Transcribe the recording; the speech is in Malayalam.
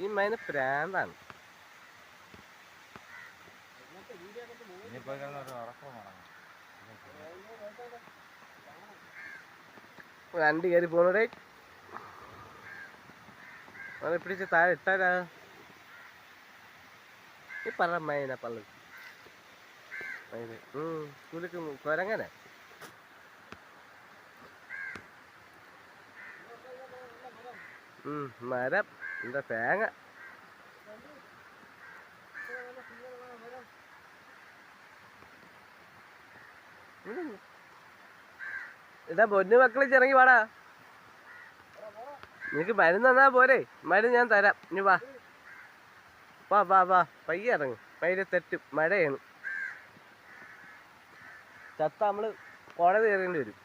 ഈ മൈന് പ്രാന്താണ്. വണ്ടി കയറി പോണേ അവനെ പിടിച്ച് താഴെ ഇട്ടാലാ. ഈ പറ മൈന പള്ളു മൈന് കുലുക്കും കൊരങ്ങനെ. മരം എന്താ തേങ്ങ. ഇതാ പൊന്നു മക്കളെ ഇറങ്ങി വാടാ. നിനക്ക് മരുന്ന് തന്നാ പോരെ? മരുന്ന് ഞാൻ തരാം. ഇനി വാ വാ വാ വാ പയ്യെ ഇറങ്ങും. പയ്യെ തെറ്റും, മഴയാണ്. ചത്ത നമ്മള് കോടതി കയറേണ്ടി വരും.